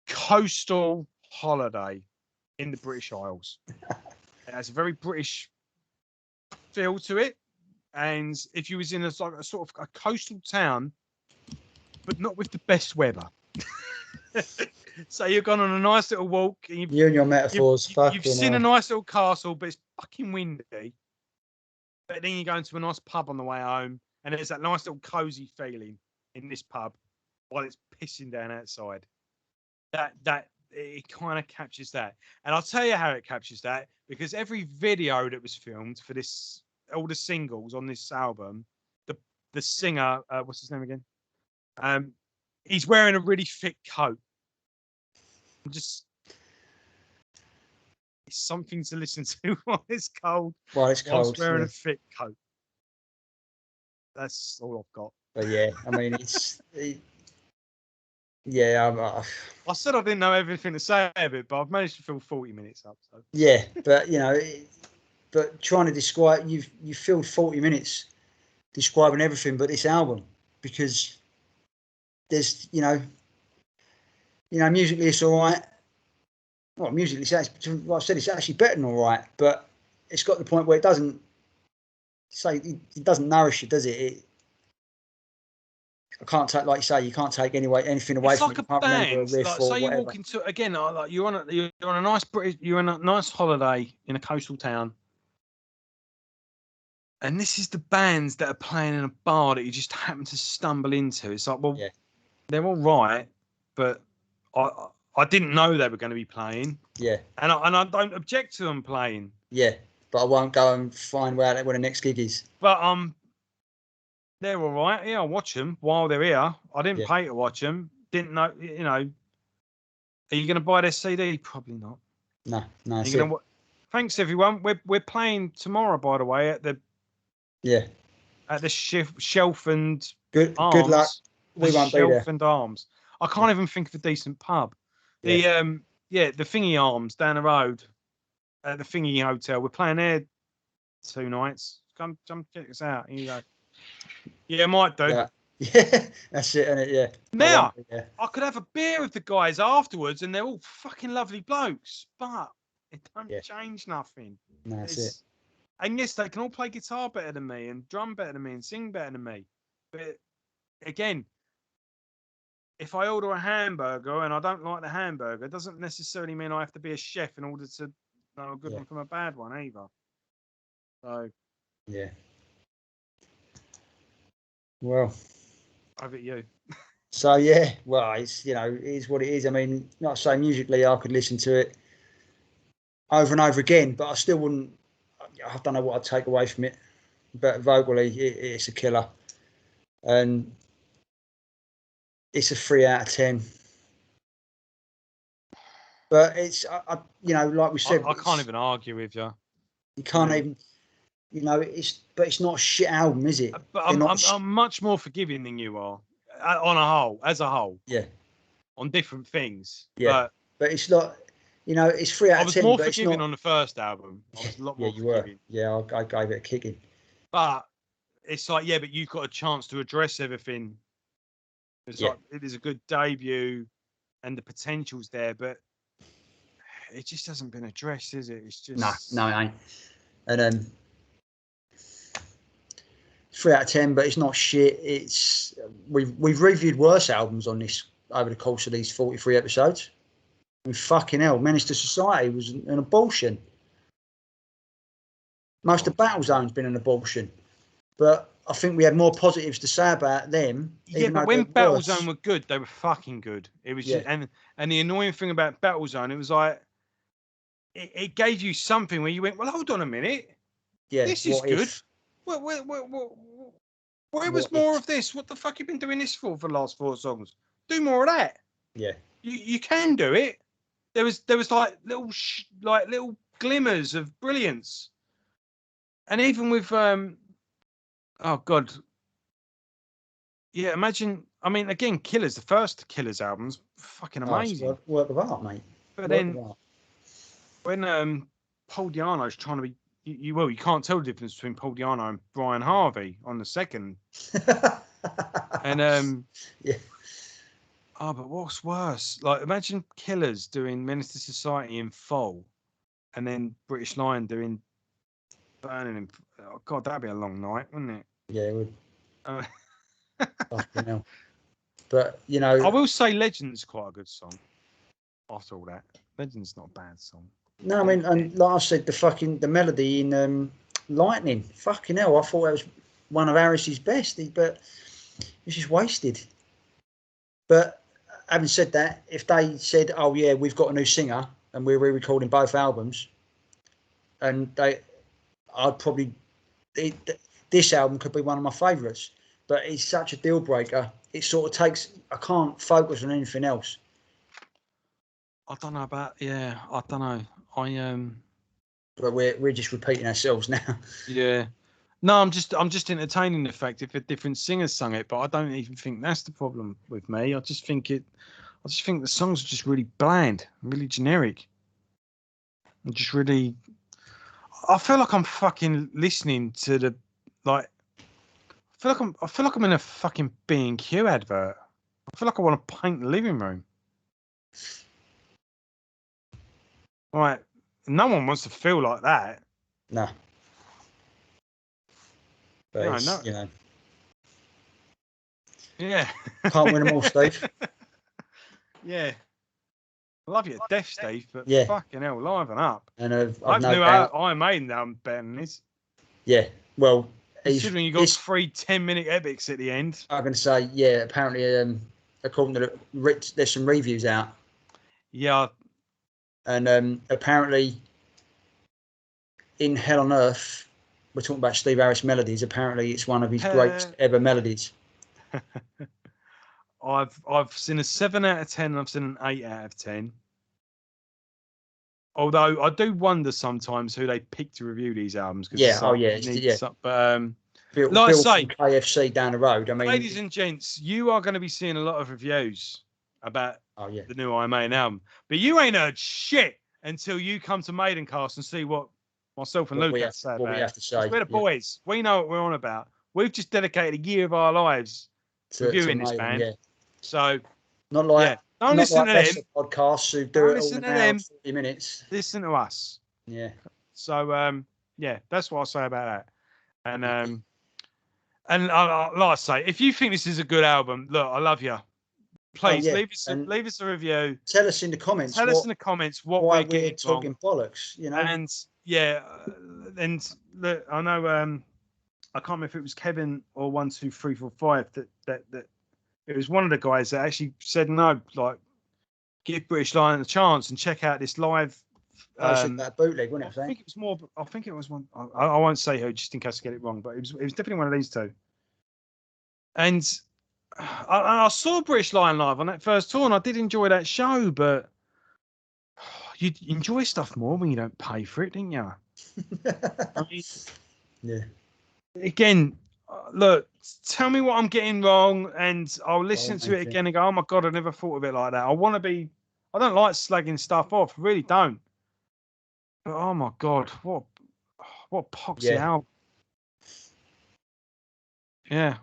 [SPEAKER 1] coastal holiday in the British Isles. It has a very British feel to it, and if you was in a sort of a coastal town, but not with the best weather. So you've gone on a nice little walk. And
[SPEAKER 2] you and your metaphors.
[SPEAKER 1] You've seen a nice little castle, but it's fucking windy. But then you go into a nice pub on the way home, and there's that nice little cozy feeling in this pub while it's pissing down outside. That it kind of captures that, and I'll tell you how it captures that, because every video that was filmed for this, all the singles on this album, the singer, what's his name again? He's wearing a really thick coat. It's something to listen to while it's cold.
[SPEAKER 2] While it's cold.
[SPEAKER 1] Whilst wearing a thick coat. That's all I've got.
[SPEAKER 2] But yeah, I mean,
[SPEAKER 1] I said I didn't know everything to say of it, but I've managed to fill 40 minutes up. So.
[SPEAKER 2] Yeah, but but trying to describe, you filled 40 minutes describing everything but this album, because there's musically it's all right. Well, musically, like I said, it's actually better than all right, but it's got to the point where it doesn't nourish you, does it? I can't take, like you say, you can't take anything away from it.
[SPEAKER 1] It's like a band. Like, say you walk into again, like you're on a nice holiday in a coastal town, and this is the bands that are playing in a bar that you just happen to stumble into. It's like, well, they're all right, but I didn't know they were going to be playing.
[SPEAKER 2] Yeah.
[SPEAKER 1] And I don't object to them playing.
[SPEAKER 2] Yeah, but I won't go and find where the next gig is.
[SPEAKER 1] But they're all right. Yeah, I'll watch them while they're here. I didn't pay to watch them. Didn't know, Are you going to buy their CD? Probably not.
[SPEAKER 2] No.
[SPEAKER 1] Thanks, everyone. We're playing tomorrow, by the way, at the Shelf and Arms.
[SPEAKER 2] Good luck. We won't be there.
[SPEAKER 1] Shelf and Arms. I can't even think of a decent pub. The Thingy Arms down the road at the Thingy Hotel. We're playing there 2 nights. Come check us out. And you go, yeah, might do.
[SPEAKER 2] Yeah, that's it, isn't it? Yeah.
[SPEAKER 1] Now, I could have a beer with the guys afterwards, and they're all fucking lovely blokes, but it don't change nothing.
[SPEAKER 2] No, that's it.
[SPEAKER 1] And yes, they can all play guitar better than me, and drum better than me, and sing better than me. But again, if I order a hamburger and I don't like the hamburger, it doesn't necessarily mean I have to be a chef in order to know a good one from a bad one either. So.
[SPEAKER 2] Yeah. Well.
[SPEAKER 1] Over at you.
[SPEAKER 2] So well, it's it is what it is. I mean, not so musically, I could listen to it over and over again, but I still wouldn't. I don't know what I'd take away from it. But vocally, it's a killer, and it's a 3 out of 10. But it's like we said,
[SPEAKER 1] I can't even argue with you.
[SPEAKER 2] You can't even. It's not a shit album, is it?
[SPEAKER 1] But I'm much more forgiving than you are, as a whole.
[SPEAKER 2] Yeah.
[SPEAKER 1] On different things.
[SPEAKER 2] Yeah. But it's not. It's 3 out of 10.
[SPEAKER 1] I was more forgiving on the first album. I was a lot more forgiving.
[SPEAKER 2] Yeah, I gave it a kicking.
[SPEAKER 1] But it's like, but you've got a chance to address everything. It's like it is a good debut, and the potential's there, but it just hasn't been addressed, is it? It's just
[SPEAKER 2] no, it ain't. And 3 out of 10, but it's not shit. It's we've reviewed worse albums on this over the course of these 43 episodes. I mean, fucking hell, Menace to Society was an abortion. Most of Battlezone's been an abortion, but I think we had more positives to say about them.
[SPEAKER 1] Yeah, but when Battlezone were good, they were fucking good. It was just, and the annoying thing about Battlezone, it was like it gave you something where you went, well, hold on a minute, this is good. Where was more of this? What the fuck you been doing this for the last 4 songs? Do more of that.
[SPEAKER 2] Yeah,
[SPEAKER 1] you can do it. There was like little glimmers of brilliance, and even with oh god. Yeah, imagine. I mean, again, Killers, the first Killers albums, fucking amazing.
[SPEAKER 2] Work of art, mate.
[SPEAKER 1] But then when Paul Di'Anno's trying to be, you can't tell the difference between Paul Di'Anno and Brian Harvey on the second. And
[SPEAKER 2] yeah.
[SPEAKER 1] Oh, but what's worse? Like, imagine Killers doing Menace to Society in full, and then British Lion doing Burning in. Oh god, that'd be a long night, wouldn't it?
[SPEAKER 2] Yeah, it would. Fucking hell. But you know,
[SPEAKER 1] I will say Legend's quite a good song. After all that, Legend's not a bad song.
[SPEAKER 2] No, I mean, and like I said, the melody in Lightning, fucking hell, I thought that was one of Harris's best, but it's just wasted. But having said that, if they said, oh yeah, we've got a new singer and we're re-recording both albums, and I'd probably, this album could be one of my favourites. But it's such a deal breaker. It sort of takes. I can't focus on anything else.
[SPEAKER 1] I don't know about. Yeah, I don't know.
[SPEAKER 2] But we're just repeating ourselves now.
[SPEAKER 1] Yeah. No, I'm just entertaining the fact if a different singer sung it, but I don't even think that's the problem with me. I just think the songs are just really bland, really generic. I feel like I'm fucking listening to the like. I feel like I'm in a fucking B&Q advert. I feel like I want to paint the living room. Right. No one wants to feel like that.
[SPEAKER 2] No. But
[SPEAKER 1] no.
[SPEAKER 2] You know.
[SPEAKER 1] Yeah.
[SPEAKER 2] Can't win them all, Steve.
[SPEAKER 1] Yeah. I love you to death, Steve, but fucking hell, liven up.
[SPEAKER 2] And
[SPEAKER 1] I've no doubt Iron Maiden album better than this.
[SPEAKER 2] Yeah. Well,
[SPEAKER 1] considering you got 3 10-minute epics at the end.
[SPEAKER 2] I'm going to say, yeah, apparently, according to there's some reviews out.
[SPEAKER 1] Yeah.
[SPEAKER 2] And apparently, in Hell on Earth, we're talking about Steve Harris melodies. Apparently, it's one of his greatest ever melodies.
[SPEAKER 1] I've seen a 7 out of 10 and I've seen an 8 out of 10. Although I do wonder sometimes who they pick to review these albums. But
[SPEAKER 2] Bill
[SPEAKER 1] like I say,
[SPEAKER 2] from KFC down the road. I mean,
[SPEAKER 1] ladies and gents, you are going to be seeing a lot of reviews about the new Iron Maiden album, but you ain't heard shit until you come to Maidencast and see what myself and Luke have to say about it. We're the boys. We know what we're on about. We've just dedicated a year of our lives to reviewing this band. Yeah. So,
[SPEAKER 2] not like
[SPEAKER 1] don't listen to them.
[SPEAKER 2] Podcasts who do it all in an hour, 40 minutes.
[SPEAKER 1] Listen to us.
[SPEAKER 2] Yeah.
[SPEAKER 1] So, that's what I'll say about that. And like I say, if you think this is a good album, look, I love you. Please leave us a review.
[SPEAKER 2] Tell us in the comments.
[SPEAKER 1] What we're getting
[SPEAKER 2] talking wrong. Bollocks, you know.
[SPEAKER 1] And and look, I know I can't remember if it was Kevin or 12345 that it was one of the guys that actually said no, like give British Lion a chance and check out this live.
[SPEAKER 2] That bootleg, wasn't it?
[SPEAKER 1] I think it was more. I think it was one. I won't say who, just in case I get it wrong, but it was definitely one of these two. And I saw British Lion live on that first tour, and I did enjoy that show. But you enjoy stuff more when you don't pay for it, didn't you? I mean,
[SPEAKER 2] yeah.
[SPEAKER 1] Again, look, tell me what I'm getting wrong, and I'll listen to it again and go, "Oh my god, I never thought of it like that." I don't like slagging stuff off, I really don't. But oh my god, what poxy album! Yeah,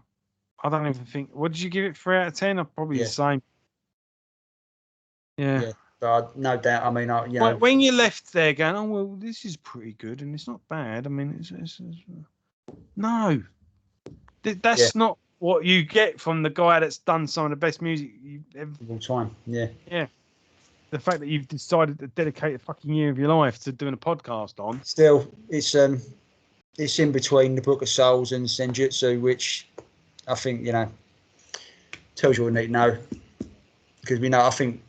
[SPEAKER 1] I don't even think. What did you give it? 3 out of 10? Or probably the same. Yeah.
[SPEAKER 2] But no doubt, I mean, you know,
[SPEAKER 1] when you left there going, oh well, this is pretty good and it's not bad. I mean, no, that's not what you get from the guy that's done some of the best music
[SPEAKER 2] of all time. Yeah.
[SPEAKER 1] Yeah. The fact that you've decided to dedicate a fucking year of your life to doing a podcast on.
[SPEAKER 2] Still, it's in between the Book of Souls and Senjutsu, which I think, you know, tells you what you need to know. Because we know, I think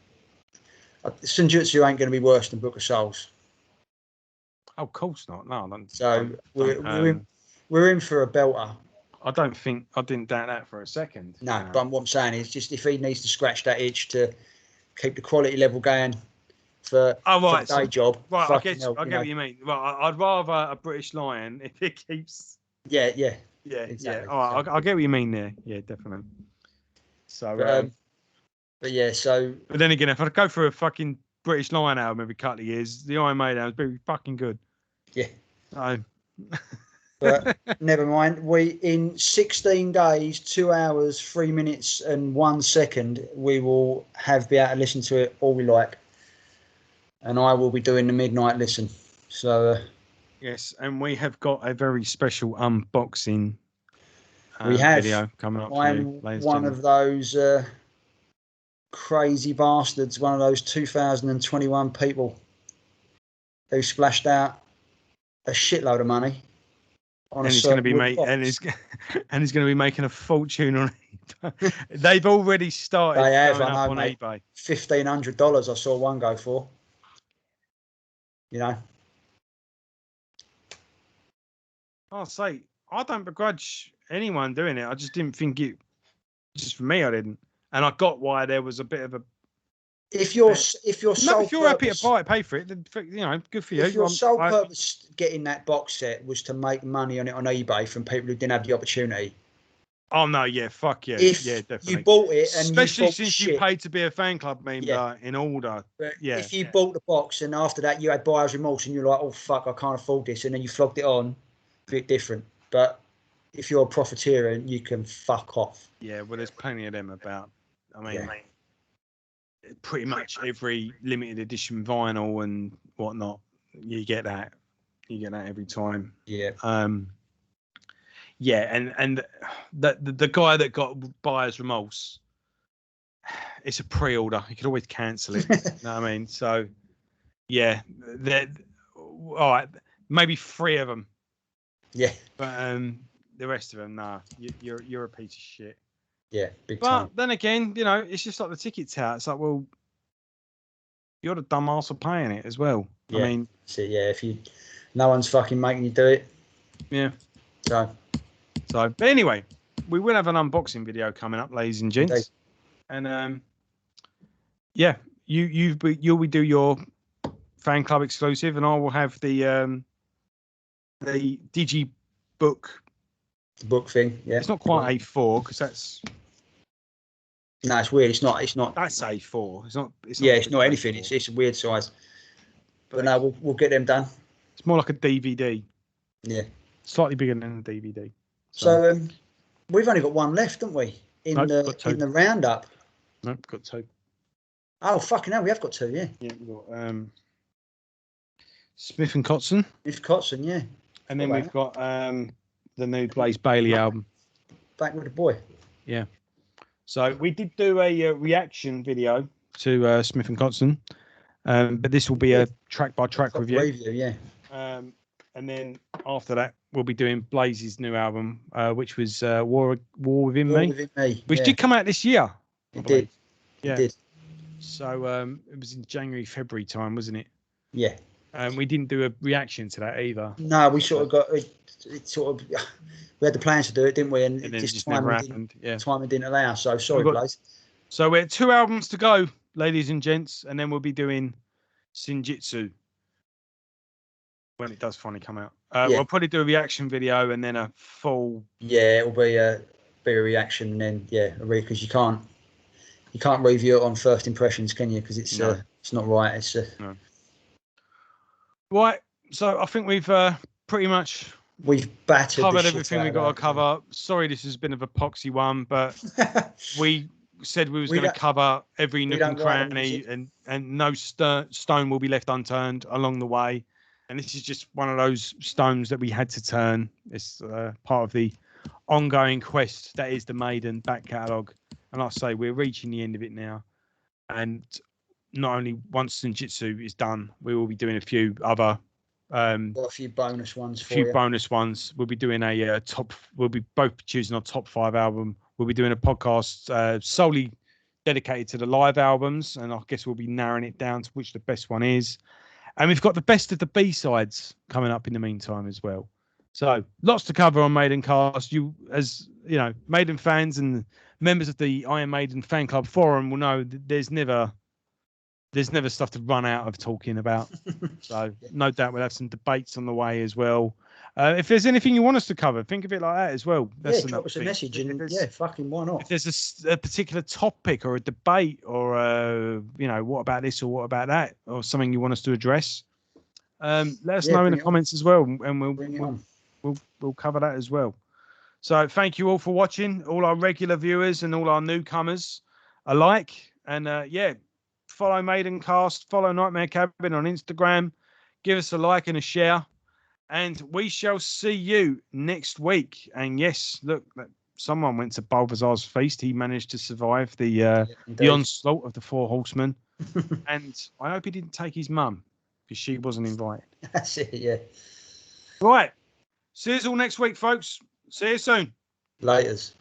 [SPEAKER 2] Senjutsu ain't going to be worse than Book of Souls.
[SPEAKER 1] Oh, of course not. No,
[SPEAKER 2] we're in for a belter.
[SPEAKER 1] I didn't doubt that for a second.
[SPEAKER 2] No, but what I'm saying is just if he needs to scratch that itch to keep the quality level going for the day job.
[SPEAKER 1] Right, I get what you mean. Right, I'd rather a British Lion if it keeps.
[SPEAKER 2] Yeah,
[SPEAKER 1] exactly. Yeah. All right, I get what you mean there. Yeah, definitely. So,
[SPEAKER 2] but yeah, so.
[SPEAKER 1] But then again, if I go for a fucking British Lion album every couple of years, the Iron Maiden album would be fucking good.
[SPEAKER 2] Yeah.
[SPEAKER 1] So.
[SPEAKER 2] But never mind. We in 16 days, 2 hours, 3 minutes, and 1 second, we will be able to listen to it all we like, and I will be doing the midnight listen. So
[SPEAKER 1] yes, and we have got a very special unboxing
[SPEAKER 2] video
[SPEAKER 1] coming up.
[SPEAKER 2] I'm one of those crazy bastards, one of those 2021 people who splashed out a shitload of money.
[SPEAKER 1] And he's going to be he's going to be making a fortune on it. They've already started.
[SPEAKER 2] They have,
[SPEAKER 1] going
[SPEAKER 2] I know,
[SPEAKER 1] up on
[SPEAKER 2] mate.
[SPEAKER 1] eBay.
[SPEAKER 2] $1,500 I saw one go for. You know.
[SPEAKER 1] I'll say I don't begrudge anyone doing it. I just didn't think it. Just for me, I didn't, and I got why there was a bit of a.
[SPEAKER 2] If you're
[SPEAKER 1] happy to buy it, pay for it, then you know, good for you.
[SPEAKER 2] If your sole purpose getting that box set was to make money on it on eBay from people who didn't have the opportunity.
[SPEAKER 1] Oh no, yeah, fuck yeah, definitely.
[SPEAKER 2] You bought it, and
[SPEAKER 1] especially since you paid to be a fan club member in order. Yeah.
[SPEAKER 2] If you bought the box and after that you had buyer's remorse and you're like, oh fuck, I can't afford this, and then you flogged it on, a bit different. But if you're a profiteer, you can fuck off.
[SPEAKER 1] Yeah, well, there's plenty of them about. I mean. Pretty much every limited edition vinyl and whatnot, you get that every time.
[SPEAKER 2] Yeah.
[SPEAKER 1] And the guy that got buyer's remorse, it's a pre-order. You could always cancel it. You know what I mean? So, yeah, all right, maybe 3 of them.
[SPEAKER 2] Yeah.
[SPEAKER 1] But the rest of them, nah, you're a piece of shit.
[SPEAKER 2] Yeah, big
[SPEAKER 1] time.
[SPEAKER 2] But
[SPEAKER 1] then again, you know, it's just like the tickets out. It's like, well, you're the dumbass for paying it as well.
[SPEAKER 2] Yeah.
[SPEAKER 1] I mean,
[SPEAKER 2] if no one's fucking making you do it.
[SPEAKER 1] Yeah.
[SPEAKER 2] So,
[SPEAKER 1] but anyway, we will have an unboxing video coming up, ladies and gents. Indeed. And yeah, you'll be do your fan club exclusive, and I will have the digibook.
[SPEAKER 2] The book thing, yeah.
[SPEAKER 1] It's not quite A4 because that's.
[SPEAKER 2] No, it's weird. It's not.
[SPEAKER 1] That's A4. It's not
[SPEAKER 2] anything. It's a weird size. But no, we'll get them done.
[SPEAKER 1] It's more like a DVD.
[SPEAKER 2] Yeah.
[SPEAKER 1] Slightly bigger than a DVD.
[SPEAKER 2] So we've only got one left, haven't we? In the roundup.
[SPEAKER 1] No, got 2.
[SPEAKER 2] Oh fucking hell, we have got 2, yeah.
[SPEAKER 1] Yeah, we've got Smith and Kotzen.
[SPEAKER 2] Smith Kotzen, yeah.
[SPEAKER 1] And then we've got the new Blaze Bayley album.
[SPEAKER 2] Back with the boy.
[SPEAKER 1] Yeah. So we did do a reaction video to Smith and Kotzen, but this will be a track-by-track review.
[SPEAKER 2] Yeah.
[SPEAKER 1] And then after that, we'll be doing Blaze's new album, which was War Within Me, which did come out this year.
[SPEAKER 2] It did.
[SPEAKER 1] Yeah.
[SPEAKER 2] It did.
[SPEAKER 1] So it was in January, February time, wasn't it?
[SPEAKER 2] Yeah.
[SPEAKER 1] We didn't do a reaction to that either.
[SPEAKER 2] No, we sort of got it. We had the plans to do it, didn't we? And
[SPEAKER 1] it just never happened. Yeah.
[SPEAKER 2] Time didn't allow. So sorry, Blaze.
[SPEAKER 1] So we're 2 albums to go, ladies and gents, and then we'll be doing Senjutsu when it does finally come out. We'll probably do a reaction video and then a full.
[SPEAKER 2] Yeah, it'll be a reaction, and then because you can't review it on first impressions, can you? Because it's not right. It's
[SPEAKER 1] no. Right. So I think we've pretty much.
[SPEAKER 2] We've covered
[SPEAKER 1] everything we've got to cover. Sorry, this has been a epoxy one, but we said we was going to cover every nook and cranny, and no stone will be left unturned along the way. And this is just one of those stones that we had to turn. It's part of the ongoing quest that is the Maiden back catalogue. And like I say, we're reaching the end of it now. And not only once Senjutsu is done, we will be doing a few other...
[SPEAKER 2] got a few bonus ones
[SPEAKER 1] bonus ones. We'll be doing a top... We'll be both choosing our top 5 album. We'll be doing a podcast solely dedicated to the live albums. And I guess we'll be narrowing it down to which the best one is. And we've got the best of the B-sides coming up in the meantime as well. So lots to cover on Maidencast. You, as you know, Maiden fans and members of the Iron Maiden fan club forum will know that there's never stuff to run out of talking about. So no doubt we'll have some debates on the way as well. If there's anything you want us to cover, think of it like that as well.
[SPEAKER 2] That's drop us a message, and fucking why not?
[SPEAKER 1] If there's a particular topic or a debate, or what about this or what about that, or something you want us to address, let us know in the comments as well, and we'll cover that as well. So thank you all for watching, all our regular viewers and all our newcomers alike, and follow Maidencast, follow Nightmare Cabin on Instagram, give us a like and a share. And we shall see you next week. And yes, look, someone went to Balthazar's feast. He managed to survive the onslaught of the 4 horsemen. And I hope he didn't take his mum, because she wasn't invited.
[SPEAKER 2] That's it, yeah.
[SPEAKER 1] Right. See you all next week, folks. See you soon.
[SPEAKER 2] Laters.